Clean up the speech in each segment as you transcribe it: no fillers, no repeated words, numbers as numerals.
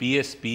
PSP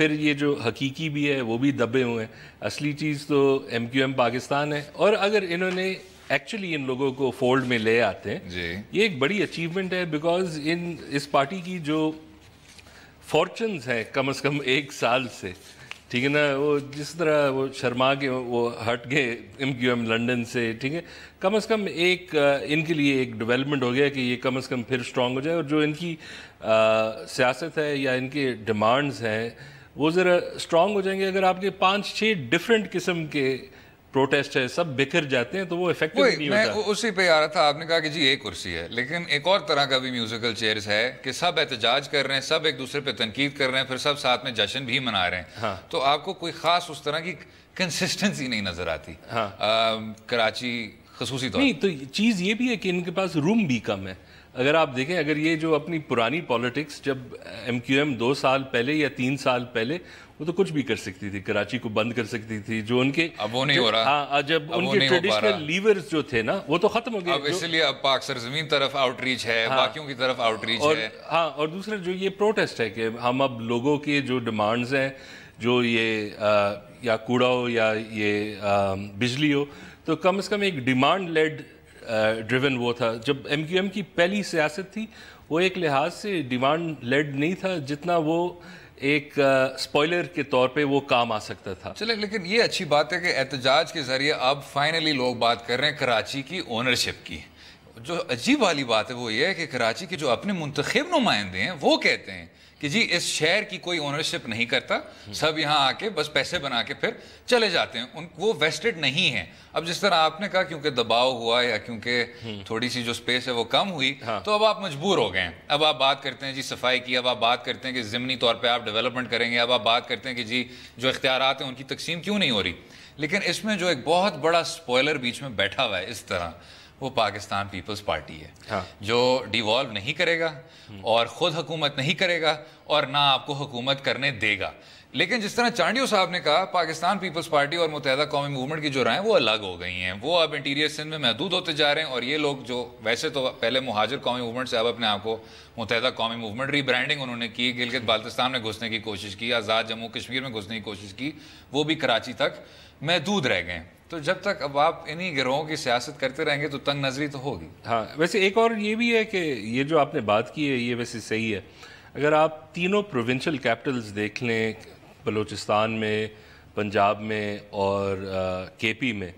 پھر یہ جو حقیقی بھی ہے وہ بھی دبے ہوئے ہیں. اصلی چیز تو MQM پاکستان ہے, اور اگر انہوں نے ایکچولی ان لوگوں کو فولڈ میں لے آتے ہیں, یہ ایک بڑی اچیومنٹ ہے, بیکاز اس پارٹی کی جو فارچنز ہیں کم از کم 1 سال سے, ٹھیک ہے نا, وہ جس طرح وہ شرما کے وہ ہٹ گئے MQM لنڈن سے, ٹھیک ہے, کم از کم ایک ان کے لیے ایک ڈیولپمنٹ ہو گیا کہ یہ کم از کم پھر اسٹرانگ ہو جائے, اور جو ان کی سیاست ہے یا ان کے ڈیمانڈز ہیں وہ ذرا اسٹرانگ ہو جائیں گے. اگر آپ کے 5-6 ڈفرینٹ قسم کے پروٹیسٹ ہے سب بکھر جاتے ہیں تو وہ افیکٹو نہیں ہوتا. میں اسی پہ آ رہا تھا, آپ نے کہا کہ جی ایک کرسی ہے, لیکن ایک اور طرح کا بھی میوزیکل چیئرز ہے کہ سب احتجاج کر رہے ہیں, سب ایک دوسرے پہ تنقید کر رہے ہیں, پھر سب ساتھ میں جشن بھی منا رہے ہیں. تو آپ کو کوئی خاص اس طرح کی کنسسٹنسی نہیں نظر آتی کراچی خصوصی طور. نہیں, تو چیز یہ بھی ہے کہ ان کے پاس روم بھی کم ہے. اگر آپ دیکھیں, اگر یہ جو اپنی پرانی پالیٹکس, جب MQM 2 سال پہلے یا 3 سال پہلے وہ تو کچھ بھی کر سکتی تھی, کراچی کو بند کر سکتی تھی, جو ان کے اب وہ نہیں ہو رہا. ہاں, جب ان کے ٹریڈیشنل لیورز جو تھے نا وہ تو ختم ہو گئے. اب اس لیے اب پاک سرزمین طرف آؤٹ ریچ ہے, باقیوں کی طرف آؤٹ ریچ ہے. ہاں, اور دوسرا جو یہ پروٹیسٹ ہے کہ ہم اب لوگوں کے جو ڈیمانڈز ہیں, جو یہ یا کوڑا ہو یا یہ بجلی ہو, تو کم از کم ایک ڈیمانڈ لیڈ ڈریون وہ تھا. جب MQM کی پہلی سیاست تھی وہ ایک لحاظ سے ڈیمانڈ لیڈ نہیں تھا جتنا وہ ایک سپوائلر کے طور پہ وہ کام آ سکتا تھا. چلے, لیکن یہ اچھی بات ہے کہ احتجاج کے ذریعے اب فائنلی لوگ بات کر رہے ہیں کراچی کی اونرشپ کی. جو عجیب والی بات ہے وہ یہ ہے کہ کراچی کے جو اپنے منتخب نمائندے ہیں وہ کہتے ہیں کہ جی اس شہر کی کوئی اونرشپ نہیں کرتا, سب یہاں آ کے بس پیسے بنا کے پھر چلے جاتے ہیں, وہ ویسٹڈ نہیں ہیں. اب جس طرح آپ نے کہا کیونکہ دباؤ ہوا یا کیونکہ تھوڑی سی جو سپیس ہے وہ کم ہوئی, تو اب آپ مجبور ہو گئے ہیں. اب آپ بات کرتے ہیں جی صفائی کی, اب آپ بات کرتے ہیں کہ ضمنی طور پہ آپ ڈیولپمنٹ کریں گے, اب آپ بات کرتے ہیں کہ جی جو اختیارات ہیں ان کی تقسیم کیوں نہیں ہو رہی. لیکن اس میں جو ایک بہت بڑا سپوائلر بیچ میں بیٹھا ہوا ہے اس طرح, وہ پاکستان پیپلز پارٹی ہے, جو ڈیوالو نہیں کرے گا اور خود حکومت نہیں کرے گا اور نہ آپ کو حکومت کرنے دے گا. لیکن جس طرح چانڈیو صاحب نے کہا, پاکستان پیپلز پارٹی اور متحدہ قومی موومنٹ کی جو رائیں وہ الگ ہو گئی ہیں, وہ اب انٹیریئر سندھ میں محدود ہوتے جا رہے ہیں, اور یہ لوگ جو ویسے تو پہلے مہاجر قومی موومنٹ سے اب اپنے آپ کو متحدہ قومی موومنٹ, ری برانڈنگ انہوں نے کی, گلگت بالتستان میں گھسنے کی کوشش کی, آزاد جموں کشمیر میں گھسنے کی کوشش کی, وہ بھی کراچی تک محدود رہ گئے. تو جب تک اب آپ انہی گروہوں کی سیاست کرتے رہیں گے تو تنگ نظری تو ہوگی. ہاں, ویسے ایک اور یہ بھی ہے کہ یہ جو آپ نے بات کی ہے یہ ویسے صحیح ہے. اگر آپ تینوں پروونشل کیپٹلز دیکھ لیں, بلوچستان میں, پنجاب میں اور KP میں,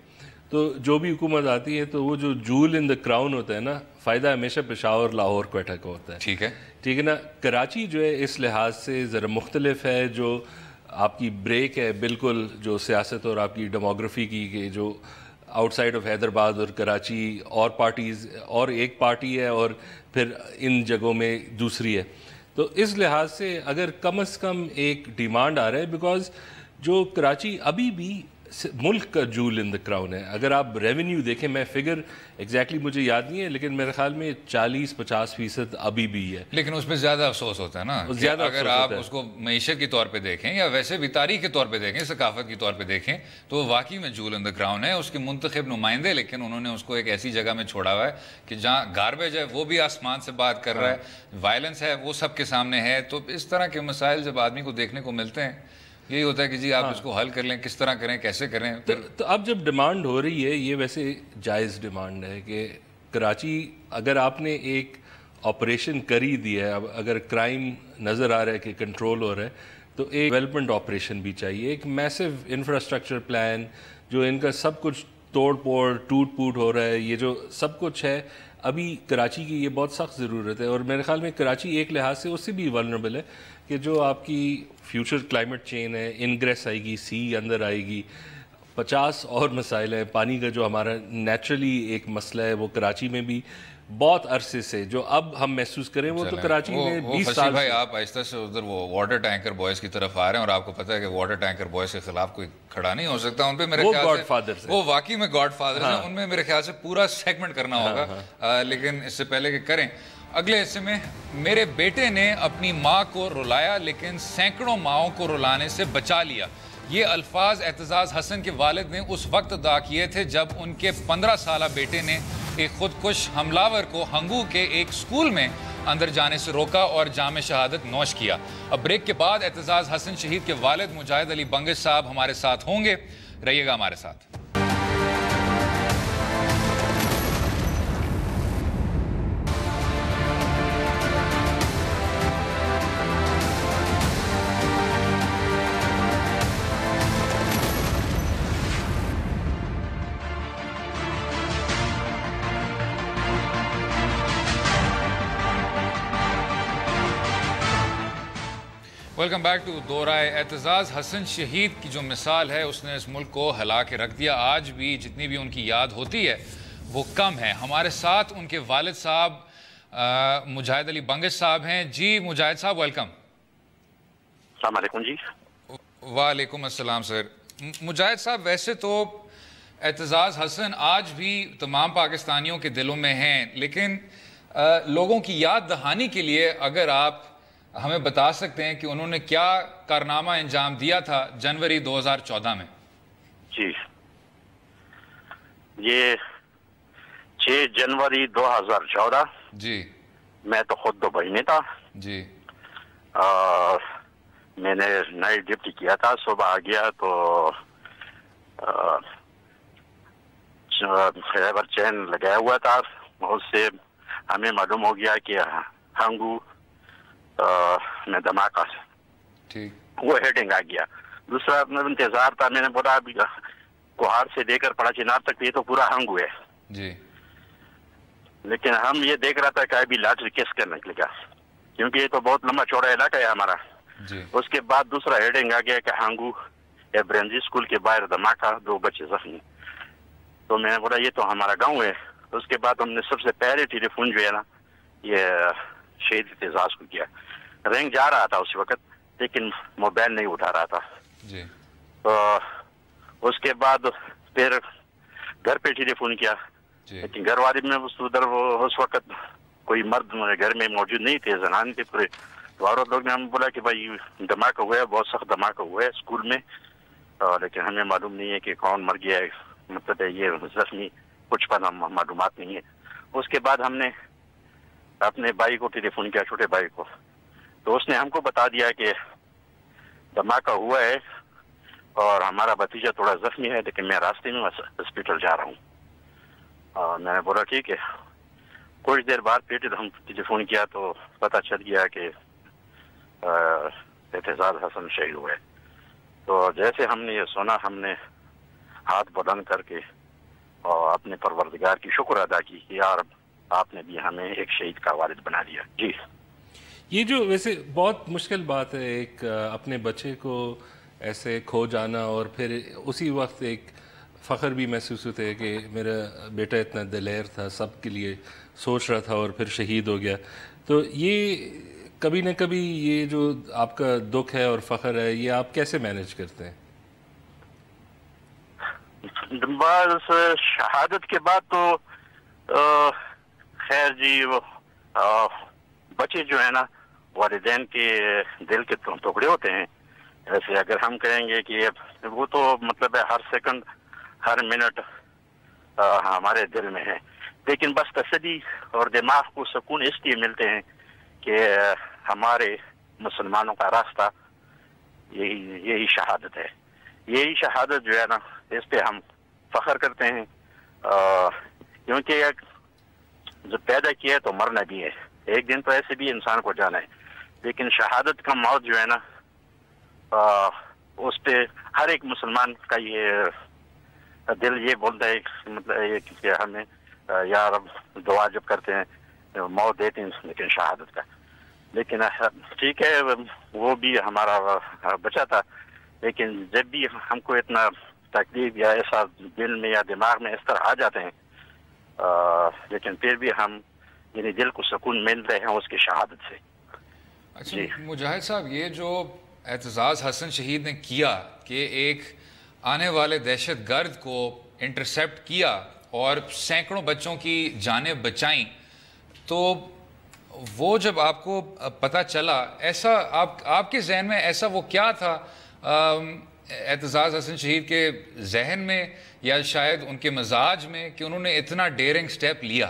تو جو بھی حکومت آتی ہے تو وہ جو جول ان دا کراؤن ہوتا ہے نا, فائدہ ہمیشہ پشاور, لاہور, کوئٹہ کا ہوتا ہے. ٹھیک ہے نا. کراچی جو ہے اس لحاظ سے ذرا مختلف ہے, جو آپ کی بریک ہے بالکل جو سیاست اور آپ کی ڈیموگرافی کی, کہ جو آؤٹ سائڈ آف حیدرآباد اور کراچی اور پارٹیز, اور ایک پارٹی ہے اور پھر ان جگہوں میں دوسری ہے. تو اس لحاظ سے اگر کم از کم ایک ڈیمانڈ آ رہا ہے, بیکاز جو کراچی ابھی بھی ملک کا جول ان دا کراؤن ہے. اگر آپ ریونیو دیکھیں, میں فگر ایگزیکٹلی مجھے یاد نہیں ہے, لیکن میرے خیال میں 40-50% ابھی بھی ہے. لیکن اس پہ زیادہ افسوس ہوتا ہے نا, اگر آپ اس کو معیشت کے طور پہ دیکھیں یا ویسے بھی تاریخ کے طور پہ دیکھیں, ثقافت کے طور پہ دیکھیں, تو وہ واقعی میں جول ان دا کراؤن ہے. اس کے منتخب نمائندے, لیکن انہوں نے اس کو ایک ایسی جگہ میں چھوڑا ہوا ہے کہ جہاں گاربیج ہے وہ بھی آسمان سے بات کر رہا ہے, وائلنس ہے وہ سب کے سامنے ہے. تو اس طرح کے مسائل جب آدمی کو دیکھنے کو ملتے ہیں, یہی ہوتا ہے کہ جی آپ اس کو حل کر لیں, کس طرح کریں, کیسے کریں. تو اب جب ڈیمانڈ ہو رہی ہے, یہ ویسے جائز ڈیمانڈ ہے کہ کراچی, اگر آپ نے ایک آپریشن کر ہی دیا ہے, اب اگر کرائم نظر آ رہا ہے کہ کنٹرول ہو رہا ہے, تو ایک ڈیولپمنٹ آپریشن بھی چاہیے, ایک میسو انفراسٹرکچر پلان, جو ان کا سب کچھ توڑ پھوڑ ٹوٹ پوٹ ہو رہا ہے, یہ جو سب کچھ ہے ابھی کراچی کی یہ بہت سخت ضرورت ہے. اور میرے خیال میں کراچی ایک لحاظ سے اس سے بھی ولنریبل ہے کہ جو آپ کی فیوچر کلائمیٹ چینج ہے, انگریس آئے گی, سی اندر آئے گی, 50 اور مسائل ہیں. پانی کا جو ہمارا نیچرلی ایک مسئلہ ہے وہ کراچی میں بھی بہت عرصے سے جو اب ہم محسوس کریں, وہ تو کراچی میں 20 سال بھائی آپ آہستہ سے ادھر وہ واٹر ٹینکر بوائز کی طرف آ رہے ہیں, اور آپ کو پتہ ہے کہ واٹر ٹینکر بوائز کے خلاف کوئی کھڑا نہیں ہو سکتا. ان پہ میرے خیال سے وہ واقعی میں گاڈ فادر ہیں, ان میں میرے خیال سے پورا سیگمنٹ کرنا ہوگا. لیکن اس سے پہلے کہ کریں, اگلے حصے میں میرے بیٹے نے اپنی ماں کو رلایا لیکن سینکڑوں ماؤں کو رلانے سے بچا لیا. یہ الفاظ اعتزاز حسن کے والد نے اس وقت ادا کیے تھے جب ان کے 15 سالہ بیٹے نے ایک خودکش حملہ آور کو ہنگو کے ایک سکول میں اندر جانے سے روکا اور جام شہادت نوش کیا۔ اب بریک کے بعد اعتزاز حسن شہید کے والد مجاہد علی بنگش صاحب ہمارے ساتھ ہوں گے، رہیے گا ہمارے ساتھ۔ ویلکم بیک ٹو دو رائے۔ اعتزاز حسن شہید کی جو مثال ہے اس نے اس ملک کو ہلا کے رکھ دیا۔ آج بھی جتنی بھی ان کی یاد ہوتی ہے وہ کم ہے۔ ہمارے ساتھ ان کے والد صاحب مجاہد علی بنگش صاحب ہیں۔ جی مجاہد صاحب ویلکم۔ السلام علیکم جی۔ وعلیکم السلام سر۔ مجاہد صاحب ویسے تو اعتزاز حسن آج بھی تمام پاکستانیوں کے دلوں میں ہیں، لیکن لوگوں کی یاد دہانی کے لیے اگر آپ ہمیں بتا سکتے ہیں کہ انہوں نے کیا کارنامہ انجام دیا تھا جنوری 2014 میں؟ جی، یہ 6 جنوری 2014 جی میں تو خود دبئی میں تھا جی۔ میں نے نائٹ ڈیوٹی کیا تھا، صبح آ گیا تو خیبر چین لگایا ہوا تھا، اس سے ہمیں معلوم ہو گیا کہ ہنگو میں دھماکہ ٹھیک وہ ہیڈنگ آ گیا۔ دوسرا انتظار تھا، میں نے بولا ابھی کوہار سے لے کر پڑا چنار تک یہ تو پورا ہنگو ہے جی، لیکن ہم یہ دیکھ رہا تھا کہ ابھی لاٹری کس کا نکلے گا، کیونکہ یہ تو بہت لمبا چوڑا علاقہ ہے ہمارا۔ جی اس کے بعد دوسرا ہیڈنگ آ گیا کہ ہنگو برنجی اسکول کے باہر دھماکہ، 2 بچے زخمی۔ تو میں نے بولا یہ تو ہمارا گاؤں ہے۔ اس کے بعد ہم نے سب سے پہلے ٹیلی فون جو ہے نا یہ شہید اعتزاز کو کیا۔ رنگ جا رہا تھا اس وقت لیکن موبائل نہیں اٹھا رہا تھا۔ جی تو اس کے بعد پھر گھر پہ ٹیلی فون کیا، جی لیکن گھر والے میں ادھر اس وقت کوئی مرد گھر میں موجود نہیں تھے، زنان تھے پورے۔ تو عورت لوگ نے ہمیں بولا کہ بھائی دھماکہ ہوا ہے، بہت سخت دھماکہ ہوا ہے اسکول میں، لیکن ہمیں معلوم نہیں ہے کہ کون مر گیا ہے، مطلب ہے یہ زخمی کچھ پر معلومات نہیں ہے۔ اس کے بعد ہم نے اپنے بھائی کو ٹیلی فون کیا، چھوٹے بھائی کو، تو اس نے ہم کو بتا دیا کہ دھماکہ ہوا ہے اور ہمارا بھتیجا تھوڑا زخمی ہے، لیکن میں راستے میں ہاسپٹل جا رہا ہوں۔ میں نے بولا ٹھیک ہے۔ کچھ دیر بعد پھر ہم ٹیلی فون کیا تو پتہ چل گیا کہ اعتزاز حسن شہید ہوئے۔ تو جیسے ہم نے یہ سنا، ہم نے ہاتھ بلند کر کے اور اپنے پروردگار کی شکر ادا کی کہ یار آپ نے بھی ہمیں ایک شہید کا والد بنا دیا۔ جی، یہ جو ویسے بہت مشکل بات ہے، ایک اپنے بچے کو ایسے کھو جانا اور پھر اسی وقت ایک فخر بھی محسوس ہوتا ہے کہ میرا بیٹا اتنا دلیر تھا، سب کے لیے سوچ رہا تھا اور پھر شہید ہو گیا۔ تو یہ کبھی نہ کبھی یہ جو آپ کا دکھ ہے اور فخر ہے یہ آپ کیسے مینیج کرتے ہیں؟ بس شہادت کے بعد تو خیر جی، وہ بچے جو ہے نا والدین کے دل کے ٹکڑے ہوتے ہیں۔ ایسے اگر ہم کہیں گے کہ وہ تو مطلب ہے ہر سیکنڈ ہر منٹ ہمارے دل میں ہے، لیکن بس تسلی اور دماغ کو سکون اس لیے ملتے ہیں کہ ہمارے مسلمانوں کا راستہ یہی شہادت ہے۔ یہی شہادت جو ہے نا اس پہ ہم فخر کرتے ہیں، کیونکہ جب پیدا کیا ہے تو مرنا بھی ہے، ایک دن تو ایسے بھی انسان کو جانا ہے، لیکن شہادت کا موت جو ہے نا اس پہ ہر ایک مسلمان کا یہ دل یہ بولتا ہے، مطلب کہ ہمیں یا رب دعا جب کرتے ہیں موت دیتے ہیں لیکن شہادت کا۔ لیکن ٹھیک ہے وہ بھی ہمارا بچہ تھا، لیکن جب بھی ہم کو اتنا تکلیف یا ایسا دل میں یا دماغ میں اس طرح آ جاتے ہیں، لیکن پھر بھی ہم یعنی دل کو سکون مل رہے ہیں اس کی شہادت سے۔ اچھا مجاہد صاحب، یہ جو اعتزاز حسن شہید نے کیا کہ ایک آنے والے دہشت گرد کو انٹرسیپٹ کیا اور سینکڑوں بچوں کی جانیں بچائیں، تو وہ جب آپ کو پتہ چلا، ایسا آپ کے ذہن میں ایسا وہ کیا تھا اعتزاز حسن شہید کے ذہن میں یا شاید ان کے مزاج میں کہ انہوں نے اتنا ڈیرنگ سٹیپ لیا؟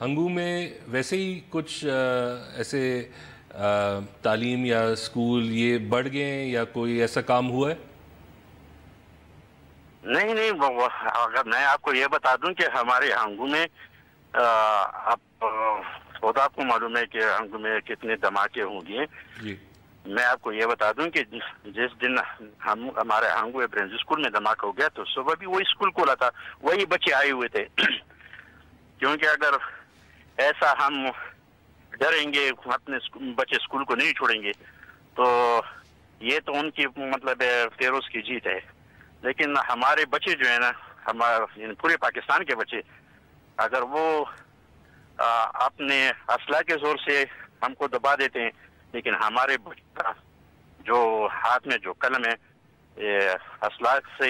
ہنگو میں ویسے ہی کچھ ایسے تعلیم یا اسکول یہ بڑھ گئے ہیں یا کوئی ایسا کام ہوا ہے؟ نہیں، اگر میں آپ کو یہ بتا دوں کہ ہمارے ہنگو میں آپ خدا کو معلوم ہے کہ ہنگو میں کتنے دھماکے ہوں گے. جی میں آپ کو یہ بتا دوں کہ جس دن ہمارے ہنگو برنز اسکول میں دھماکہ ہو گیا تو صبح بھی وہی اسکول کھولا تھا, وہی بچے آئے ہوئے تھے. کیونکہ اگر ایسا ہم ڈریں گے, اپنے بچے اسکول کو نہیں چھوڑیں گے, تو یہ تو ان کی مطلب فیروز کی جیت ہے. لیکن ہمارے بچے جو ہیں نا, ہمارے پورے پاکستان کے بچے, اگر وہ اپنے اسلحہ کے زور سے ہم کو دبا دیتے ہیں, لیکن ہمارے بچے کا جو ہاتھ میں جو قلم ہے, اسلحہ سے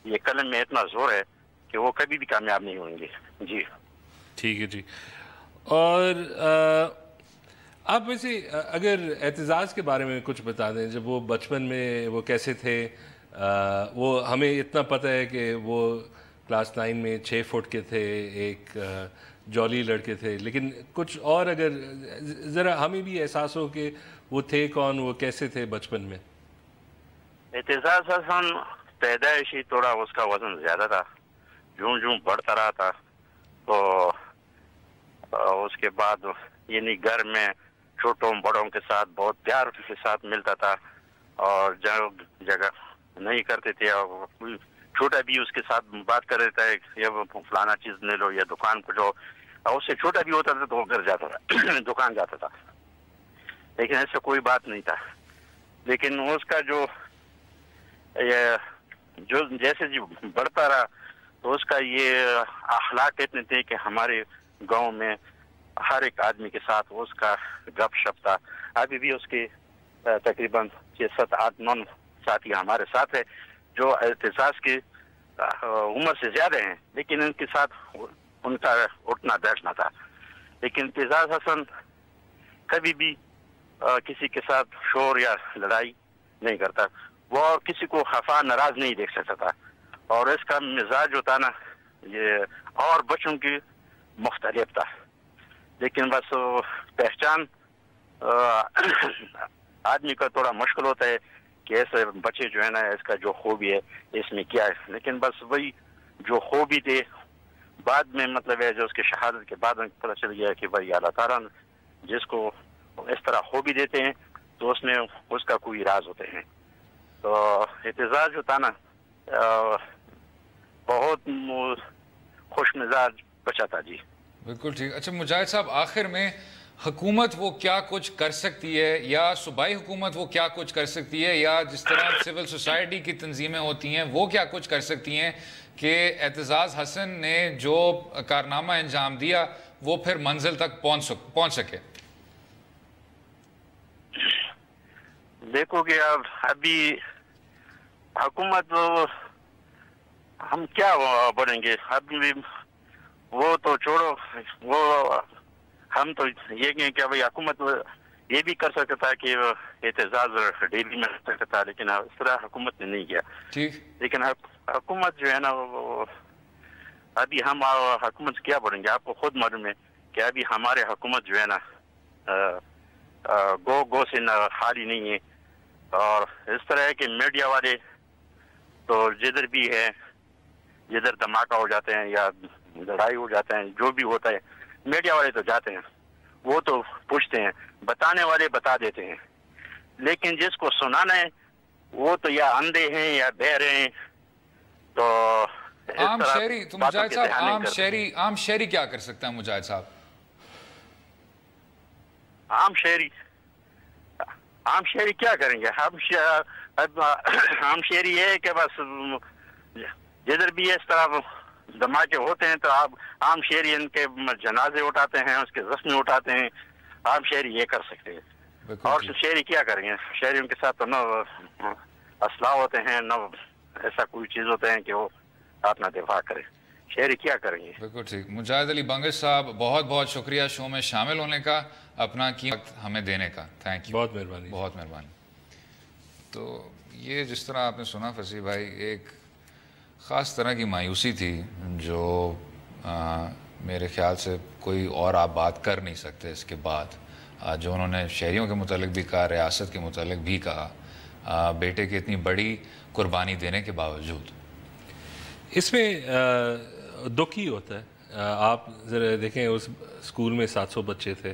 یہ قلم میں اتنا زور ہے کہ وہ کبھی بھی کامیاب نہیں ہوں گے. جی ٹھیک ہے جی. اور آپ ویسے اگر اعتزاز کے بارے میں کچھ بتا دیں, جب وہ بچپن میں وہ کیسے تھے؟ وہ ہمیں اتنا پتہ ہے کہ وہ کلاس 9 میں 6 فٹ کے تھے, ایک جولی لڑکے تھے, لیکن کچھ اور اگر ذرا ہمیں بھی احساس ہو کہ وہ تھے کون, وہ کیسے تھے بچپن میں. اعتزاز حسن پیدائشی تھوڑا اس کا وزن زیادہ تھا, جوں بڑھتا رہا تھا تو اس کے بعد یعنی گھر میں چھوٹوں بڑوں کے ساتھ بہت پیار کے ساتھ ملتا تھا, اور جگہ نہیں کرتے تھے, اور کوئی چھوٹا بھی اس کے ساتھ بات کر دیتا ہے, یہ فلانا چیز لے لو یا دکان پہ جاؤ, اور اس سے چھوٹا بھی ہوتا تھا تو وہ گھر جاتا تھا, دکان جاتا تھا, لیکن ایسا کوئی بات نہیں تھا. لیکن اس کا جو جیسے جی بڑھتا رہا تو اس کا یہ اخلاق اتنے تھے کہ ہمارے گاؤں میں ہر ایک آدمی کے ساتھ اس کا گپ شپ تھا. ابھی بھی اس کے تقریباً 6-7-8-9 ساتھی ہمارے ساتھ ہے جو اعتزاز کی عمر سے زیادہ ہیں, لیکن ان کے ساتھ ان کا اٹھنا بیٹھنا تھا. لیکن اعتزاز حسن کبھی بھی کسی کے ساتھ شور یا لڑائی نہیں کرتا, وہ کسی کو خفا ناراض نہیں دیکھ سکتا تھا, اور اس کا مزاج جو تھا نا یہ اور بچوں کی مختلف تھا. لیکن بس پہچان آدمی کا تھوڑا مشکل ہوتا ہے کہ ایسے بچے جو ہے نا اس کا جو خوبی ہے اس میں کیا ہے, لیکن بس وہی جو خوبی تھے بعد میں مطلب ہے جو اس کی شہادت کے بعد پتہ چل گیا کہ بھائی اللہ تعالیٰ جس کو اس طرح خوبی دیتے ہیں تو اس میں اس کا کوئی راز ہوتے ہیں. تو اعتزاز جو تھا نا بہت خوش مزاج بچا تھا. جی بالکل ٹھیک. اچھا مجاہد صاحب, آخر میں حکومت وہ کیا کچھ کر سکتی ہے, یا صوبائی حکومت وہ کیا کچھ کر سکتی ہے, یا جس طرح سول سوسائٹی کی تنظیمیں ہوتی ہیں وہ کیا کچھ کر سکتی ہیں کہ اعتزاز حسن نے جو کارنامہ انجام دیا وہ پھر منزل تک پہنچ سکے؟ دیکھو کہ ابھی حکومت ہم کیا بنیں گے, ابھی وہ تو چھوڑو, وہ ہم تو یہ کہیں کہ بھائی حکومت یہ بھی کر سکتا تھا کہ اعتزاز ڈیلی میں رہ سکتا تھا, لیکن اس طرح حکومت نے نہیں کیا. لیکن حکومت جو ہے نا ابھی ہم حکومت سے کیا بڑھیں گے, آپ کو خود معلوم ہے کہ ابھی ہمارے حکومت جو ہے نا گو سے خالی نہیں ہے. اور اس طرح ہے کہ میڈیا والے تو جدھر بھی ہے, جدھر دھماکہ ہو جاتے ہیں یا لڑائی ہو جاتے ہیں, جو بھی ہوتا ہے میڈیا والے تو جاتے ہیں, وہ تو پوچھتے ہیں, بتانے والے بتا دیتے ہیں, لیکن جس کو سنانا ہے وہ تو یا اندھے ہیں یا بہرے ہیں. تو عام شہری, تو مجاہد صاحب عام شہری کیا کر سکتا ہے مجاہد صاحب؟ عام شہری کیا کریں گے؟ عام شہری یہ ہے کہ بس جدھر بھی اس طرح دھماکے ہوتے ہیں تو آپ عام شہری ان کے جنازے اٹھاتے ہیں, اس کے زخمی اٹھاتے ہیں. عام شہری یہ کر سکتے ہیں, اور شہری کیا کریں گے؟ شہریوں کے ساتھ تو نہ اسلحہ ہوتے ہیں, نہ ایسا کوئی چیز ہوتے ہیں کہ وہ اپنا دفاع کرے. شہری کیا کریں گے؟ بالکل ٹھیک. مجاہد علی بنگش صاحب, بہت بہت شکریہ شو میں شامل ہونے کا, اپنا قیمت ہمیں دینے کا. تھینک یو, بہت مہربانی, بہت مہربانی. تو یہ جس طرح آپ نے سنا فصیح بھائی, ایک خاص طرح کی مایوسی تھی جو میرے خیال سے کوئی اور آپ بات کر نہیں سکتے اس کے بعد، جو انہوں نے شہریوں کے متعلق بھی کہا، ریاست کے متعلق بھی کہا، بیٹے کی اتنی بڑی قربانی دینے کے باوجود۔ اس میں دکھ ہی ہوتا ہے۔ آپ ذرا دیکھیں اس اسکول میں 700 بچے تھے،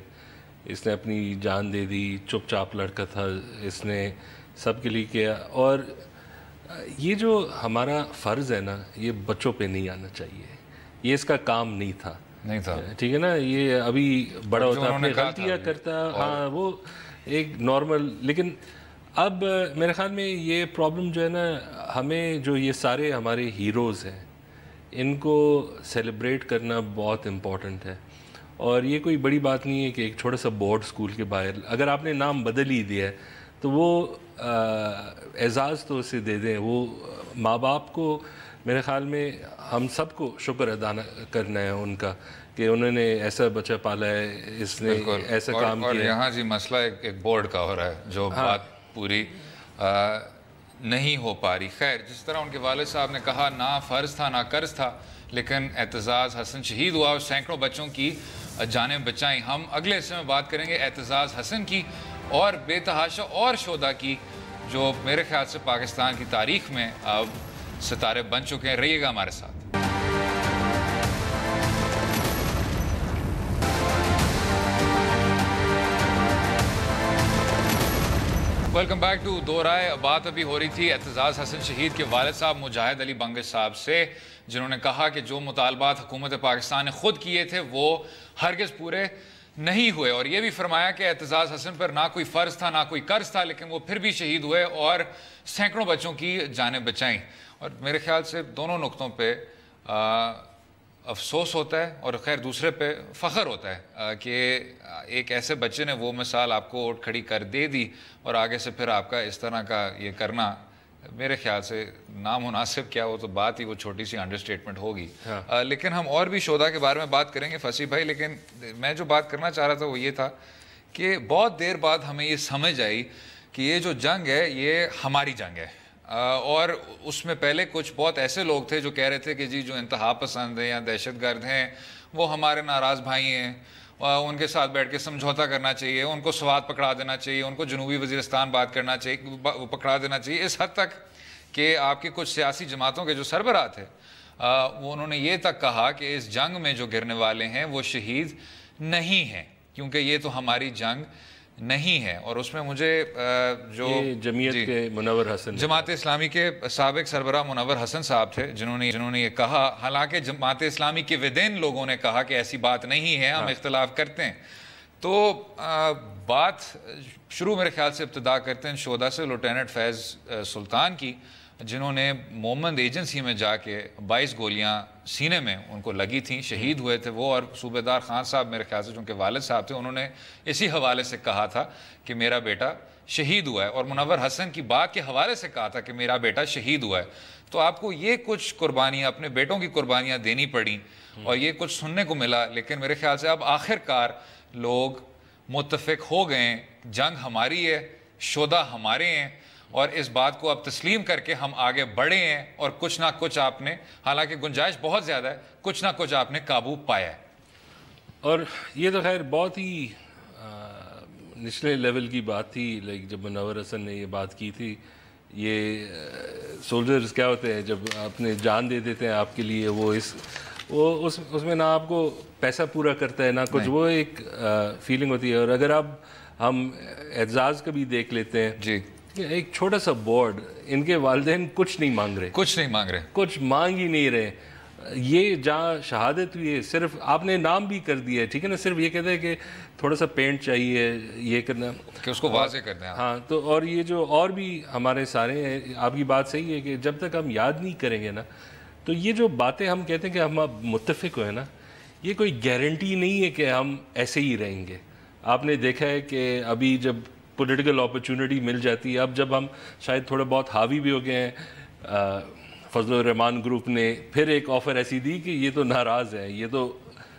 اس نے اپنی جان دے دی، چپ چاپ لڑکا تھا، اس نے سب کے لیے کیا، اور یہ جو ہمارا فرض ہے نا یہ بچوں پہ نہیں آنا چاہیے، یہ اس کا کام نہیں تھا، ٹھیک ہے نا۔ یہ ابھی بڑا ہوتا اپنی غلطیاں کرتا، ہاں وہ ایک نارمل، لیکن اب میرے خیال میں یہ پرابلم جو ہے نا، ہمیں جو یہ سارے ہمارے ہیروز ہیں ان کو سیلیبریٹ کرنا بہت امپورٹنٹ ہے، اور یہ کوئی بڑی بات نہیں ہے کہ ایک چھوٹا سا بورڈ اسکول کے باہر اگر آپ نے نام بدل ہی دیا ہے تو وہ اعزاز تو اسے دے دیں۔ وہ ماں باپ کو میرے خیال میں ہم سب کو شکر ادا کرنا ہے ان کا کہ انہوں نے ایسا بچہ پالا ہے، اس نے ایسا کام کیا۔ اور یہاں جی مسئلہ ایک بورڈ کا ہو رہا ہے جو بات پوری نہیں ہو پا رہی۔ خیر، جس طرح ان کے والد صاحب نے کہا نہ فرض تھا نہ قرض تھا، لیکن اعتزاز حسن شہید ہوا اور سینکڑوں بچوں کی جانیں بچائیں۔ ہم اگلے حصے میں بات کریں گے اعتزاز حسن کی اور بے تحاشا اور شہداء کی جو میرے خیال سے پاکستان کی تاریخ میں اب ستارے بن چکے ہیں۔ رہیے گا ہمارے ساتھ۔ ویلکم بیک ٹو دو رائے۔ بات ابھی ہو رہی تھی اعتزاز حسن شہید کے والد صاحب مجاہد علی بنگش صاحب سے، جنہوں نے کہا کہ جو مطالبات حکومت پاکستان نے خود کیے تھے وہ ہرگز پورے نہیں ہوئے، اور یہ بھی فرمایا کہ اعتزاز حسن پر نہ کوئی فرض تھا نہ کوئی قرض تھا، لیکن وہ پھر بھی شہید ہوئے اور سینکڑوں بچوں کی جانیں بچائیں۔ اور میرے خیال سے دونوں نقطوں پہ افسوس ہوتا ہے اور خیر دوسرے پہ فخر ہوتا ہے کہ ایک ایسے بچے نے وہ مثال آپ کو اٹھ کھڑی کر دے دی، اور آگے سے پھر آپ کا اس طرح کا یہ کرنا میرے خیال سے نامناسب کیا ہو تو بات ہی وہ چھوٹی سی انڈر سٹیٹمنٹ ہوگی۔ لیکن ہم اور بھی شہداء کے بارے میں بات کریں گے فصیح بھائی، لیکن میں جو بات کرنا چاہ رہا تھا وہ یہ تھا کہ بہت دیر بعد ہمیں یہ سمجھ آئی کہ یہ جو جنگ ہے یہ ہماری جنگ ہے، اور اس میں پہلے کچھ بہت ایسے لوگ تھے جو کہہ رہے تھے کہ جی جو انتہا پسند ہیں یا دہشت گرد ہیں وہ ہمارے ناراض بھائی ہیں، ان کے ساتھ بیٹھ کے سمجھوتا کرنا چاہیے، ان کو سوات پکڑا دینا چاہیے، ان کو جنوبی وزیرستان بات کرنا چاہیے، پکڑا دینا چاہیے، اس حد تک کہ آپ کی کچھ سیاسی جماعتوں کے جو سربراہ تھے وہ انہوں نے یہ تک کہا کہ اس جنگ میں جو گرنے والے ہیں وہ شہید نہیں ہیں کیونکہ یہ تو ہماری جنگ نہیں ہے۔ اور اس میں مجھے جو جمعیت کے منور حسن، جماعت اسلامی کے سابق سربراہ منور حسن صاحب تھے جنہوں نے یہ کہا، حالانکہ جماعت اسلامی کے ودین لوگوں نے کہا کہ ایسی بات نہیں ہے، ہم اختلاف کرتے ہیں۔ تو بات شروع میرے خیال سے ابتدا کرتے ہیں شہداء سے، لیفٹیننٹ فیض سلطان کی، جنہوں نے مومند ایجنسی میں جا کے 22 گولیاں سینے میں ان کو لگی تھیں، شہید ہوئے تھے وہ، اور صوبیدار خان صاحب میرے خیال سے جو ان کے والد صاحب تھے انہوں نے اسی حوالے سے کہا تھا کہ میرا بیٹا شہید ہوا ہے، اور منور حسن کی بات کے حوالے سے کہا تھا کہ میرا بیٹا شہید ہوا ہے۔ تو آپ کو یہ کچھ قربانیاں، اپنے بیٹوں کی قربانیاں دینی پڑیں اور یہ کچھ سننے کو ملا، لیکن میرے خیال سے اب آخر کار لوگ متفق ہو گئے ہیں، جنگ ہماری ہے، شہداء ہمارے ہیں، اور اس بات کو اب تسلیم کر کے ہم آگے بڑھے ہیں، اور کچھ نہ کچھ آپ نے، حالانکہ گنجائش بہت زیادہ ہے، کچھ نہ کچھ آپ نے قابو پایا ہے۔ اور یہ تو خیر بہت ہی نچلے لیول کی بات تھی، لائک جب منور حسن نے یہ بات کی تھی، یہ سولجرز کیا ہوتے ہیں جب اپنے جان دے دیتے ہیں آپ کے لیے، وہ اس میں نہ آپ کو پیسہ پورا کرتا ہے نہ کچھ، وہ ایک فیلنگ ہوتی ہے۔ اور اگر اب ہم اعزاز کا بھی دیکھ لیتے ہیں، جی، ایک چھوٹا سا بورڈ، ان کے والدین کچھ نہیں مانگ رہے، کچھ مانگ ہی نہیں رہے، یہ جہاں شہادت ہوئی ہے صرف آپ نے نام بھی کر دیا ہے، ٹھیک ہے نا، صرف یہ کہتے ہیں کہ تھوڑا سا پینٹ چاہیے، یہ کرنا کہ اس کو واضح کر دیں۔ ہاں، تو اور یہ جو اور بھی ہمارے سارے ہیں، آپ کی بات صحیح ہے کہ جب تک ہم یاد نہیں کریں گے نا، تو یہ جو باتیں ہم کہتے ہیں کہ ہم اب متفق ہوئے نا، یہ کوئی گارنٹی نہیں ہے کہ ہم ایسے ہی رہیں گے۔ آپ نے دیکھا ہے کہ ابھی جب پولیٹیکل اپرچونٹی مل جاتی ہے، اب جب ہم شاید تھوڑا بہت حاوی بھی ہو گئے ہیں، فضل الرحمان گروپ نے پھر ایک آفر ایسی دی کہ یہ تو ناراض ہے، یہ تو